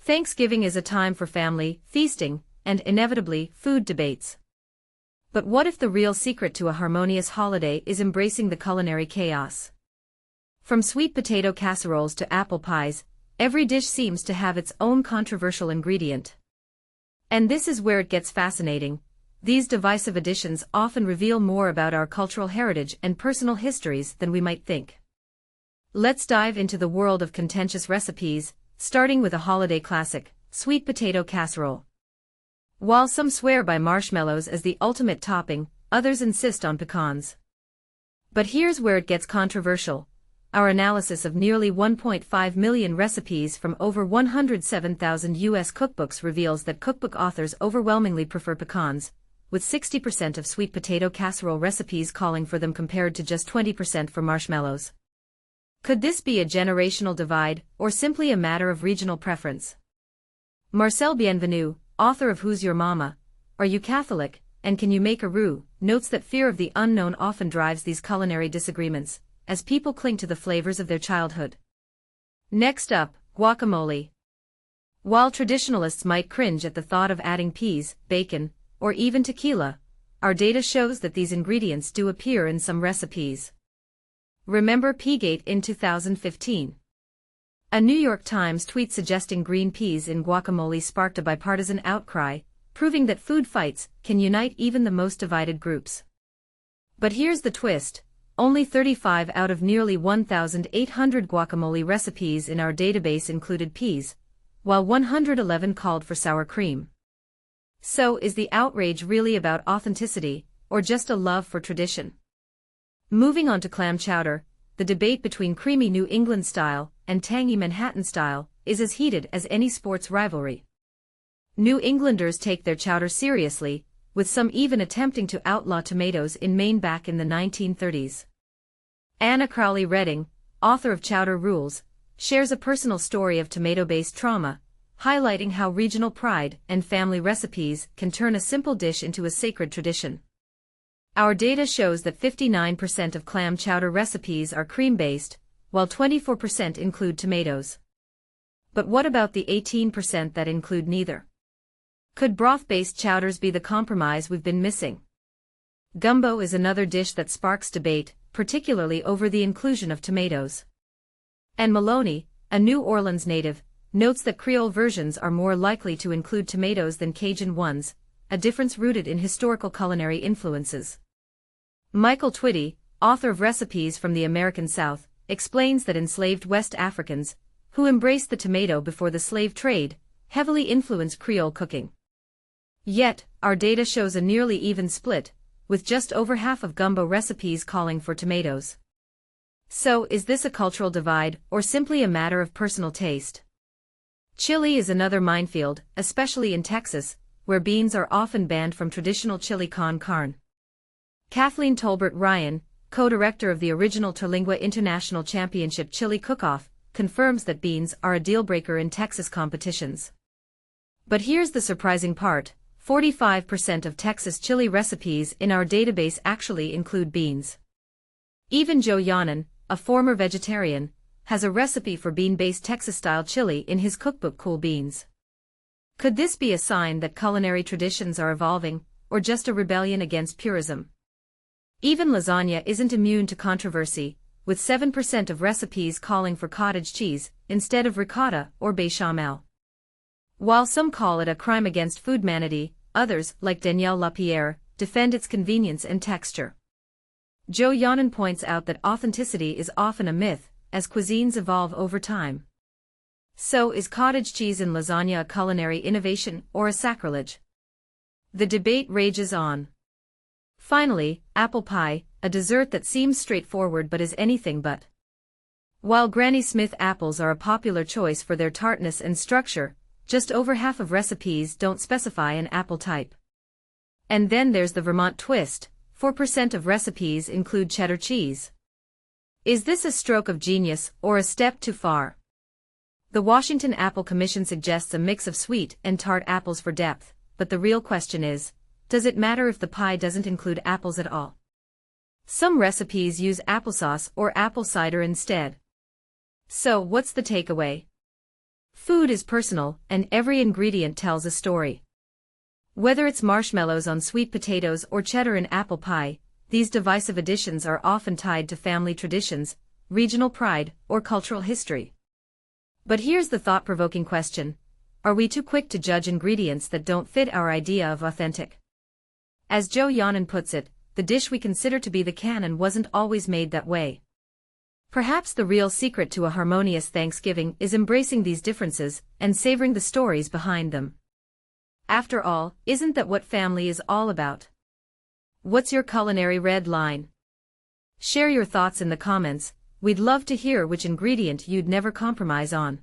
Thanksgiving is a time for family, feasting, and inevitably, food debates. But what if the real secret to a harmonious holiday is embracing the culinary chaos? From sweet potato casseroles to apple pies, every dish seems to have its own controversial ingredient. And this is where it gets fascinating. These divisive additions often reveal more about our cultural heritage and personal histories than we might think. Let's dive into the world of contentious recipes, starting with a holiday classic, sweet potato casserole. While some swear by marshmallows as the ultimate topping, others insist on pecans. But here's where it gets controversial. Our analysis of nearly 1.5 million recipes from over 107,000 U.S. cookbooks reveals that cookbook authors overwhelmingly prefer pecans, with 60% of sweet potato casserole recipes calling for them compared to just 20% for marshmallows. Could this be a generational divide, or simply a matter of regional preference? Marcel Bienvenu, author of Who's Your Mama? Are You Catholic, and Can You Make a Roux?, notes that fear of the unknown often drives these culinary disagreements, as people cling to the flavors of their childhood. Next up, guacamole. While traditionalists might cringe at the thought of adding peas, bacon, or even tequila, our data shows that these ingredients do appear in some recipes. Remember Peagate in 2015? A New York Times tweet suggesting green peas in guacamole sparked a bipartisan outcry, proving that food fights can unite even the most divided groups. But here's the twist. Only 35 out of nearly 1,800 guacamole recipes in our database included peas, while 111 called for sour cream. So is the outrage really about authenticity, or just a love for tradition? Moving on to clam chowder, the debate between creamy New England style and tangy Manhattan style is as heated as any sports rivalry. New Englanders take their chowder seriously, with some even attempting to outlaw tomatoes in Maine back in the 1930s. Anna Crowley Redding, author of Chowder Rules, shares a personal story of tomato-based trauma, highlighting how regional pride and family recipes can turn a simple dish into a sacred tradition. Our data shows that 59% of clam chowder recipes are cream-based, while 24% include tomatoes. But what about the 18% that include neither? Could broth-based chowders be the compromise we've been missing? Gumbo is another dish that sparks debate, particularly over the inclusion of tomatoes. And Maloney, a New Orleans native, notes that Creole versions are more likely to include tomatoes than Cajun ones, a difference rooted in historical culinary influences. Michael Twitty, author of Recipes from the American South, explains that enslaved West Africans, who embraced the tomato before the slave trade, heavily influenced Creole cooking. Yet, our data shows a nearly even split, with just over half of gumbo recipes calling for tomatoes. So, is this a cultural divide, or simply a matter of personal taste? Chili is another minefield, especially in Texas, where beans are often banned from traditional chili con carne. Kathleen Tolbert Ryan, co-director of the original Terlingua International Championship Chili Cook-Off, confirms that beans are a deal-breaker in Texas competitions. But here's the surprising part, 45% of Texas chili recipes in our database actually include beans. Even Joe Yonan, a former vegetarian, has a recipe for bean-based Texas-style chili in his cookbook Cool Beans. Could this be a sign that culinary traditions are evolving, or just a rebellion against purism? Even lasagna isn't immune to controversy, with 7% of recipes calling for cottage cheese instead of ricotta or bechamel. While some call it a crime against foodmanity, others, like Danielle Lapierre, defend its convenience and texture. Joe Yonan points out that authenticity is often a myth, as cuisines evolve over time. So is cottage cheese in lasagna a culinary innovation or a sacrilege? The debate rages on. Finally, apple pie, a dessert that seems straightforward but is anything but. While Granny Smith apples are a popular choice for their tartness and structure, just over half of recipes don't specify an apple type. And then there's the Vermont twist, 4% of recipes include cheddar cheese. Is this a stroke of genius or a step too far? The Washington Apple Commission suggests a mix of sweet and tart apples for depth, but the real question is, does it matter if the pie doesn't include apples at all? Some recipes use applesauce or apple cider instead. So what's the takeaway? Food is personal, and every ingredient tells a story. Whether it's marshmallows on sweet potatoes or cheddar in apple pie, these divisive additions are often tied to family traditions, regional pride, or cultural history. But here's the thought-provoking question: are we too quick to judge ingredients that don't fit our idea of authentic? As Joe Yonan puts it, the dish we consider to be the canon wasn't always made that way. Perhaps the real secret to a harmonious Thanksgiving is embracing these differences and savoring the stories behind them. After all, isn't that what family is all about? What's your culinary red line? Share your thoughts in the comments. We'd love to hear which ingredient you'd never compromise on.